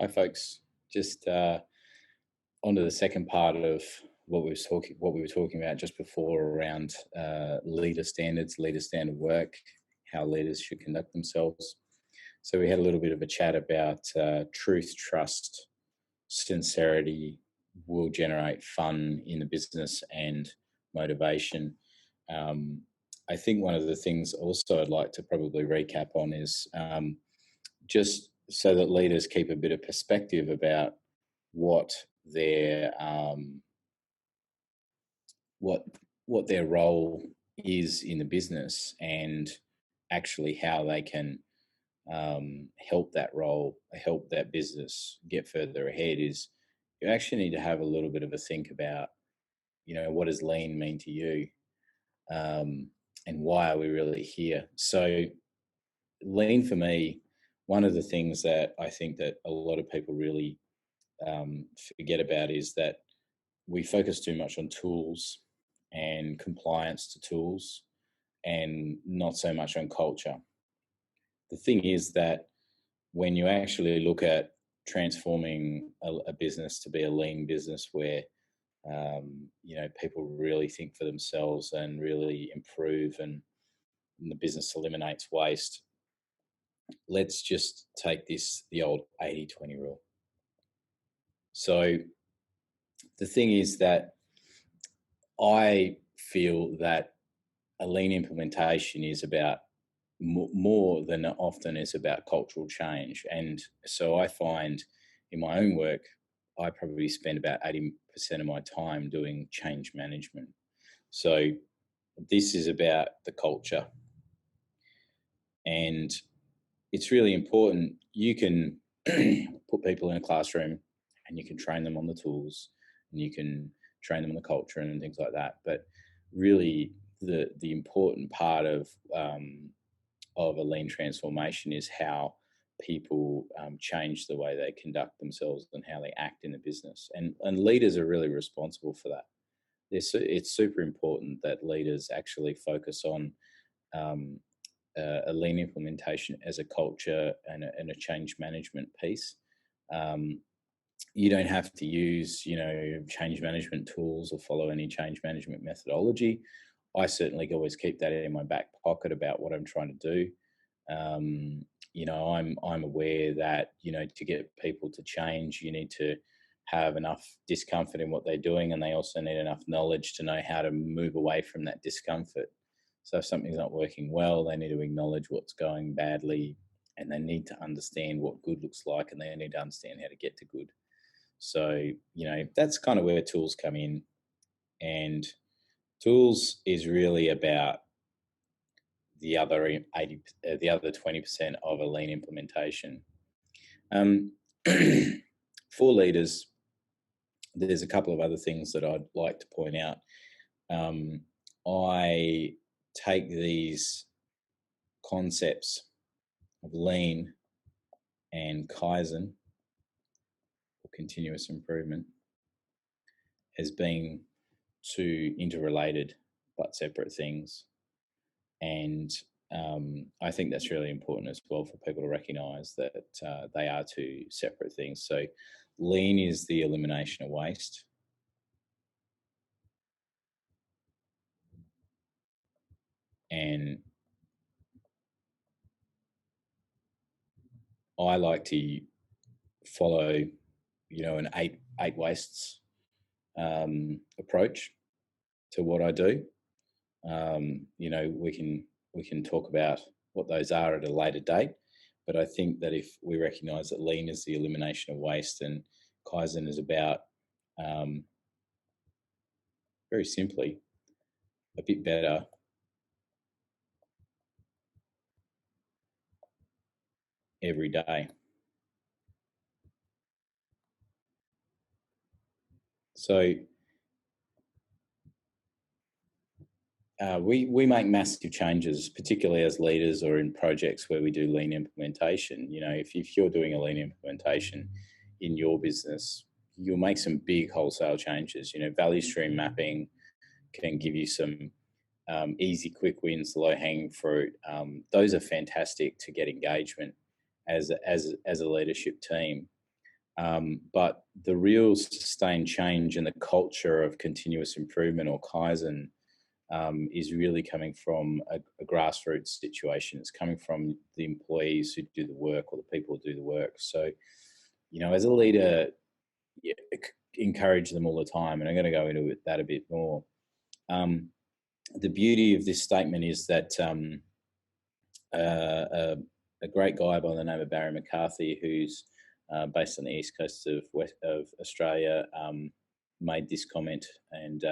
Hi, folks. Just onto the second part of what we were talking about just before around leader standards, leader standard work, how leaders should conduct themselves. So we had a little bit of a chat about truth, trust, sincerity will generate fun in the business and motivation. Um, I think one of the things also I'd like to probably recap on is just so that leaders keep a bit of perspective about what their what what their role is in the business and actually how they can help that role, help that business get further ahead. Is you actually need to have a little bit of a think about, what does lean mean to you, um, and why are we really here? So lean for me, one of the things that I think that a lot of people really forget about is that we focus too much on tools and compliance to tools and not so much on culture. The thing is that when you actually look at transforming a business to be a lean business where people really think for themselves and really improve and the business eliminates waste, let's just take the old 80-20 rule. So the thing is that I feel that a lean implementation is about more than often is about cultural change. And so I find in my own work, I probably spend about 80% of my time doing change management. So this is about the culture. And it's really important. You can put people in a classroom and you can train them on the tools and you can train them on the culture and things like that. But really, the important part of a lean transformation is how people change the way they conduct themselves and how they act in the business. And leaders are really responsible for that. It's super important that leaders actually focus on um, a lean implementation as a culture and a change management piece. Um, you don't have to use, change management tools or follow any change management methodology. I certainly always keep that in my back pocket about what I'm trying to do. I'm aware that to get people to change, you need to have enough discomfort in what they're doing, and they also need enough knowledge to know how to move away from that discomfort. So if something's not working well, they need to acknowledge what's going badly, and they need to understand what good looks like, and they need to understand how to get to good. So that's kind of where tools come in, and tools is really about the other 80, the other 20% of a lean implementation. Um, for leaders, there's a couple of other things that I'd like to point out. I take these concepts of lean and Kaizen, or continuous improvement, as being two interrelated but separate things. And I think that's really important as well for people to recognise that they are two separate things. So lean is the elimination of waste. And I like to follow, an eight wastes approach to what I do. We can talk about what those are at a later date, but I think that if we recognise that lean is the elimination of waste and Kaizen is about, very simply, a bit better every day. So we make massive changes, particularly as leaders or in projects where we do lean implementation. If you're doing a lean implementation in your business, you'll make some big wholesale changes. Value stream mapping can give you some easy, quick wins, low hanging fruit. Those are fantastic to get engagement as a leadership team. But the real sustained change in the culture of continuous improvement or Kaizen is really coming from a grassroots situation. It's coming from the employees who do the work or the people who do the work. So, as a leader, yeah, encourage them all the time. And I'm going to go into that a bit more. Um, the beauty of this statement is that a great guy by the name of Barry McCarthy, who's based on the east coast of Australia, made this comment, and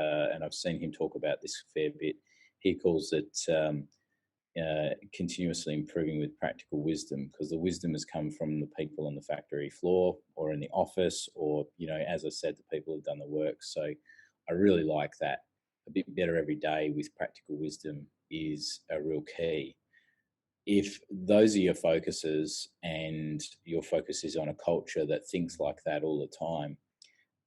I've seen him talk about this a fair bit. He calls it continuously improving with practical wisdom, because the wisdom has come from the people on the factory floor or in the office, or as I said, the people who've done the work. So I really like that. A bit better every day with practical wisdom is a real key. If those are your focuses and your focus is on a culture that thinks like that all the time,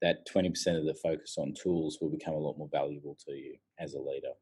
that 20% of the focus on tools will become a lot more valuable to you as a leader.